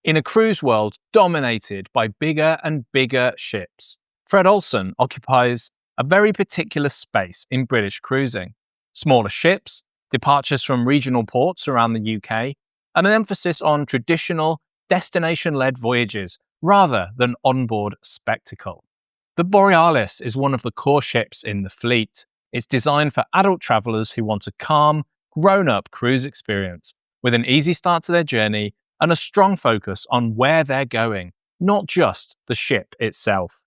In a cruise world dominated by bigger and bigger ships, Fred Olsen occupies a very particular space in British cruising. Smaller ships, departures from regional ports around the UK, and an emphasis on traditional, destination-led voyages rather than onboard spectacle. The Borealis is one of the core ships in the fleet. It's designed for adult travellers who want a calm, grown-up cruise experience, with an easy start to their journey and a strong focus on where they're going, not just the ship itself.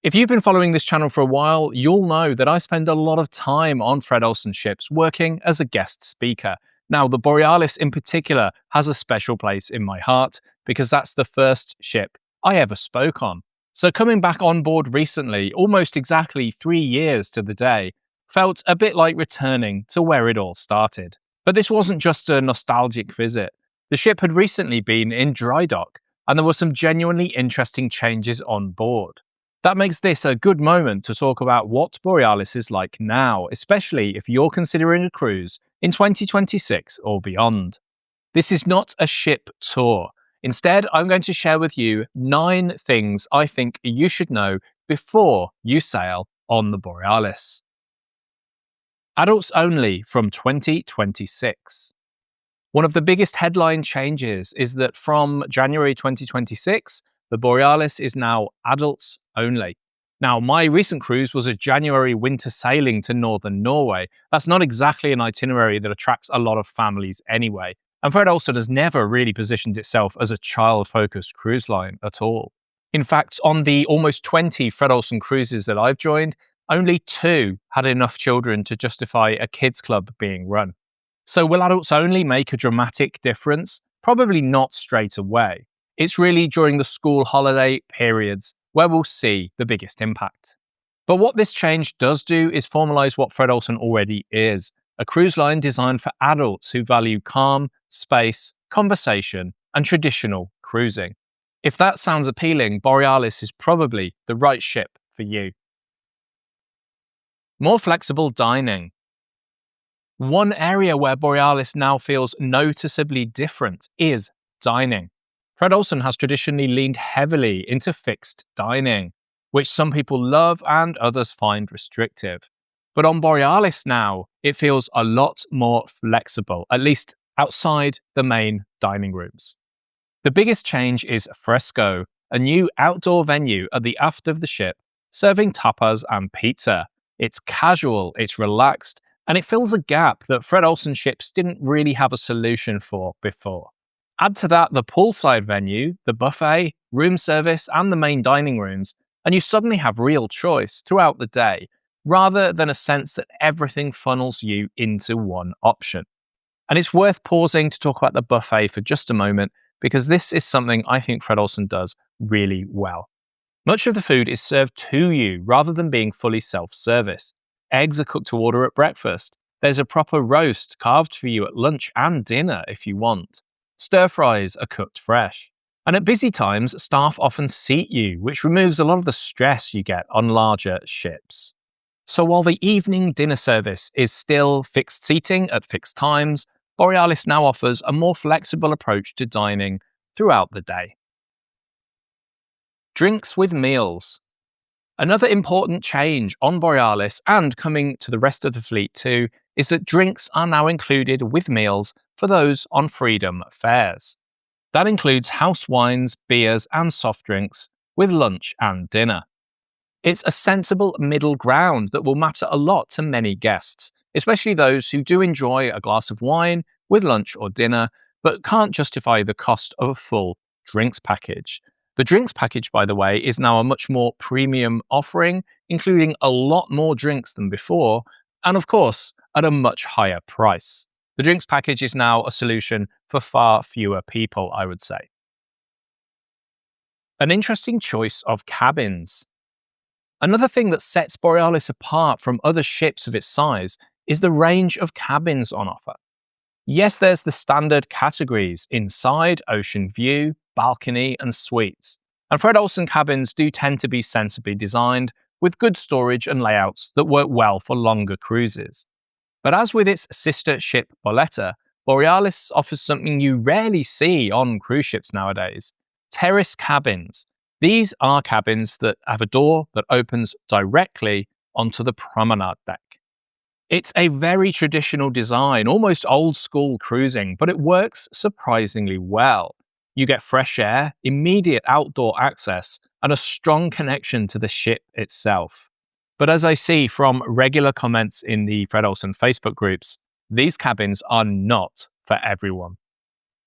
If you've been following this channel for a while, you'll know that I spend a lot of time on Fred Olsen ships working as a guest speaker. Now, the Borealis in particular has a special place in my heart because that's the first ship I ever spoke on. So coming back on board recently, almost exactly 3 years to the day, felt a bit like returning to where it all started. But this wasn't just a nostalgic visit. The ship had recently been in dry dock, and there were some genuinely interesting changes on board. That makes this a good moment to talk about what Borealis is like now, especially if you're considering a cruise in 2026 or beyond. This is not a ship tour. Instead, I'm going to share with you 9 things I think you should know before you sail on the Borealis. Adults only from 2026. One of the biggest headline changes is that from January 2026, the Borealis is now adults only. Now, my recent cruise was a January winter sailing to northern Norway. That's not exactly an itinerary that attracts a lot of families anyway. And Fred Olsen has never really positioned itself as a child-focused cruise line at all. In fact, on the almost 20 Fred Olsen cruises that I've joined, only 2 had enough children to justify a kids club being run. So will adults only make a dramatic difference? Probably not straight away. It's really during the school holiday periods where we'll see the biggest impact. But what this change does do is formalise what Fred Olsen already is, a cruise line designed for adults who value calm, space, conversation, and traditional cruising. If that sounds appealing, Borealis is probably the right ship for you. More flexible dining. One area where Borealis now feels noticeably different is dining. Fred Olsen has traditionally leaned heavily into fixed dining, which some people love and others find restrictive. But on Borealis now, it feels a lot more flexible, at least outside the main dining rooms. The biggest change is Fresco, a new outdoor venue at the aft of the ship, serving tapas and pizza. It's casual, it's relaxed, and it fills a gap that Fred Olsen ships didn't really have a solution for before. Add to that the poolside venue, the buffet, room service, and the main dining rooms, and you suddenly have real choice throughout the day, rather than a sense that everything funnels you into one option. And it's worth pausing to talk about the buffet for just a moment, because this is something I think Fred Olsen does really well. Much of the food is served to you rather than being fully self-service. Eggs are cooked to order at breakfast. There's a proper roast carved for you at lunch and dinner if you want. Stir fries are cooked fresh. And at busy times, staff often seat you, which removes a lot of the stress you get on larger ships. So while the evening dinner service is still fixed seating at fixed times, Borealis now offers a more flexible approach to dining throughout the day. Drinks with meals. Another important change on Borealis and coming to the rest of the fleet too is that drinks are now included with meals for those on Freedom fares. That includes house wines, beers and soft drinks with lunch and dinner. It's a sensible middle ground that will matter a lot to many guests, especially those who do enjoy a glass of wine with lunch or dinner but can't justify the cost of a full drinks package. The drinks package, by the way, is now a much more premium offering, including a lot more drinks than before, and of course, at a much higher price. The drinks package is now a solution for far fewer people, I would say. An interesting choice of cabins. Another thing that sets Borealis apart from other ships of its size is the range of cabins on offer. Yes, there's the standard categories: inside, ocean view, balcony, and suites. And Fred Olsen cabins do tend to be sensibly designed, with good storage and layouts that work well for longer cruises. But as with its sister ship Boletta, Borealis offers something you rarely see on cruise ships nowadays: terrace cabins. These are cabins that have a door that opens directly onto the promenade deck. It's a very traditional design, almost old school cruising, but it works surprisingly well. You get fresh air, immediate outdoor access, and a strong connection to the ship itself. But as I see from regular comments in the Fred Olsen Facebook groups, these cabins are not for everyone.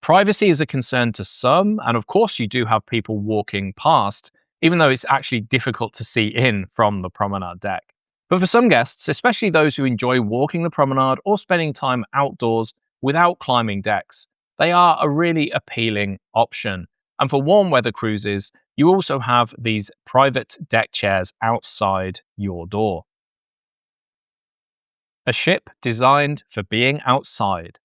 Privacy is a concern to some, and of course you do have people walking past, even though it's actually difficult to see in from the promenade deck. But for some guests, especially those who enjoy walking the promenade or spending time outdoors without climbing decks, they are a really appealing option. And for warm weather cruises, you also have these private deck chairs outside your door. A ship designed for being outside.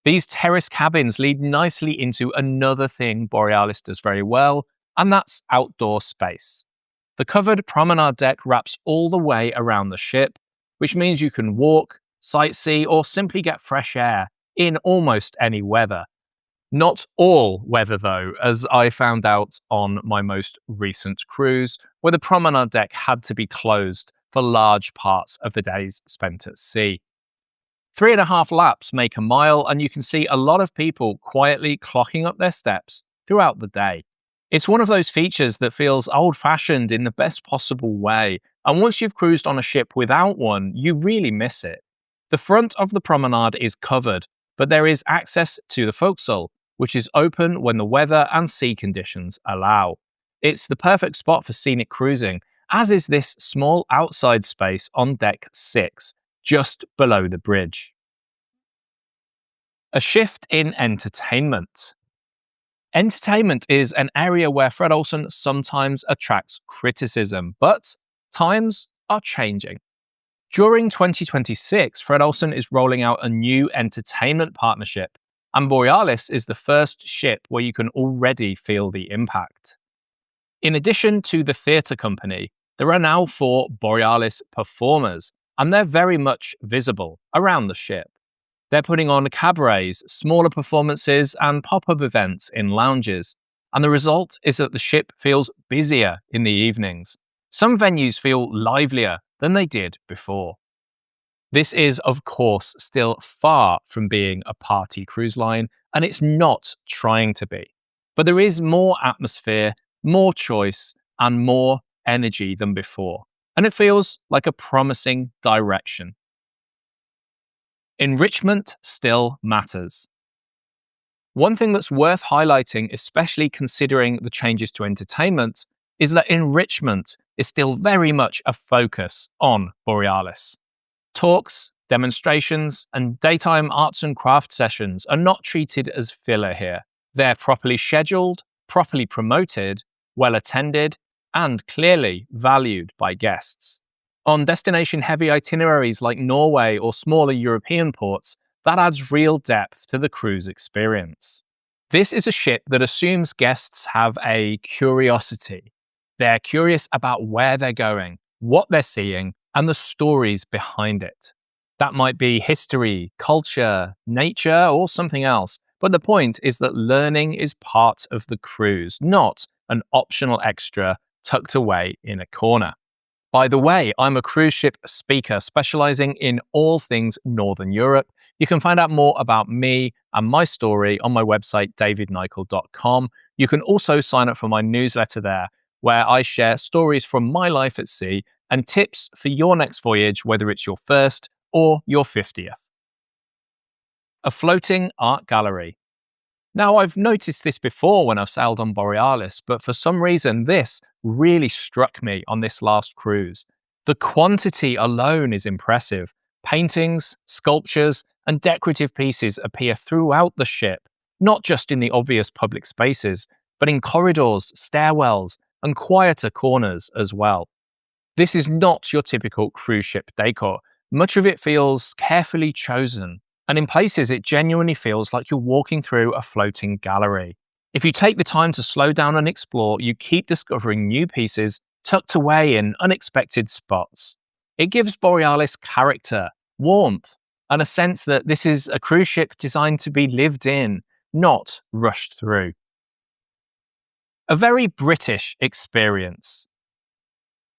These terrace cabins lead nicely into another thing Borealis does very well, and that's outdoor space. The covered promenade deck wraps all the way around the ship, which means you can walk, sightsee, or simply get fresh air in almost any weather. Not all weather though, as I found out on my most recent cruise, where the promenade deck had to be closed for large parts of the days spent at sea. 3.5 laps make a mile, and you can see a lot of people quietly clocking up their steps throughout the day. It's one of those features that feels old-fashioned in the best possible way, and once you've cruised on a ship without one, you really miss it. The front of the promenade is covered, but there is access to the forecastle, which is open when the weather and sea conditions allow. It's the perfect spot for scenic cruising, as is this small outside space on deck 6, just below the bridge. A shift in entertainment. Entertainment is an area where Fred Olsen sometimes attracts criticism, but times are changing. During 2026, Fred Olsen is rolling out a new entertainment partnership, and Borealis is the first ship where you can already feel the impact. In addition to the theatre company, there are now 4 Borealis performers, and they're very much visible around the ship. They're putting on cabarets, smaller performances, and pop-up events in lounges, and the result is that the ship feels busier in the evenings. Some venues feel livelier than they did before. This is, of course, still far from being a party cruise line, and it's not trying to be. But there is more atmosphere, more choice, and more energy than before, and it feels like a promising direction. Enrichment still matters. One thing that's worth highlighting, especially considering the changes to entertainment, is that enrichment is still very much a focus on Borealis. Talks, demonstrations, and daytime arts and craft sessions are not treated as filler here. They're properly scheduled, properly promoted, well attended, and clearly valued by guests. On destination-heavy itineraries like Norway or smaller European ports, that adds real depth to the cruise experience. This is a ship that assumes guests have a curiosity. They're curious about where they're going, what they're seeing, and the stories behind it. That might be history, culture, nature, or something else, but the point is that learning is part of the cruise, not an optional extra tucked away in a corner. By the way, I'm a cruise ship speaker specializing in all things Northern Europe. You can find out more about me and my story on my website, davidnikel.com. You can also sign up for my newsletter there, where I share stories from my life at sea and tips for your next voyage, whether it's your first or your 50th. A floating art gallery. Now, I've noticed this before when I've sailed on Borealis, but for some reason this really struck me on this last cruise. The quantity alone is impressive. Paintings, sculptures, and decorative pieces appear throughout the ship, not just in the obvious public spaces, but in corridors, stairwells, and quieter corners as well. This is not your typical cruise ship decor. Much of it feels carefully chosen, and in places it genuinely feels like you're walking through a floating gallery. If you take the time to slow down and explore, you keep discovering new pieces tucked away in unexpected spots. It gives Borealis character, warmth, and a sense that this is a cruise ship designed to be lived in, not rushed through. A very British experience.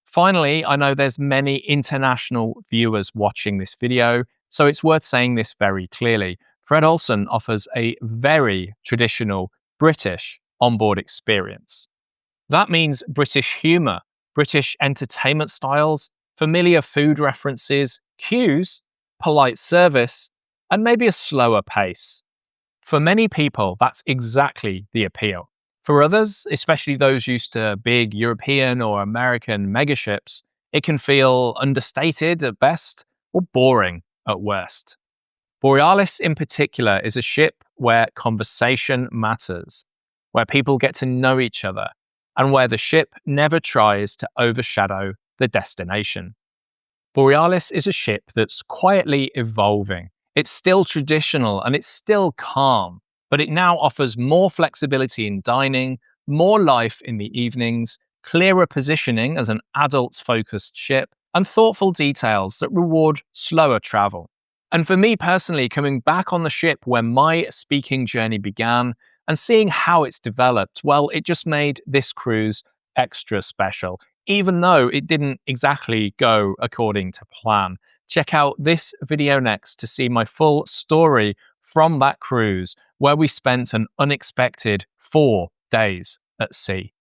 Finally, I know there's many international viewers watching this video, so it's worth saying this very clearly. Fred Olsen offers a very traditional British onboard experience. That means British humour, British entertainment styles, familiar food references, cues, polite service, and maybe a slower pace. For many people, that's exactly the appeal. For others, especially those used to big European or American megaships, it can feel understated at best or boring at worst. Borealis in particular is a ship where conversation matters, where people get to know each other, and where the ship never tries to overshadow the destination. Borealis is a ship that's quietly evolving. It's still traditional and it's still calm, but it now offers more flexibility in dining, more life in the evenings, clearer positioning as an adult-focused ship, and thoughtful details that reward slower travel. And for me personally, coming back on the ship where my speaking journey began and seeing how it's developed, well, it just made this cruise extra special, even though it didn't exactly go according to plan. Check out this video next to see my full story from that cruise, where we spent an unexpected 4 days at sea.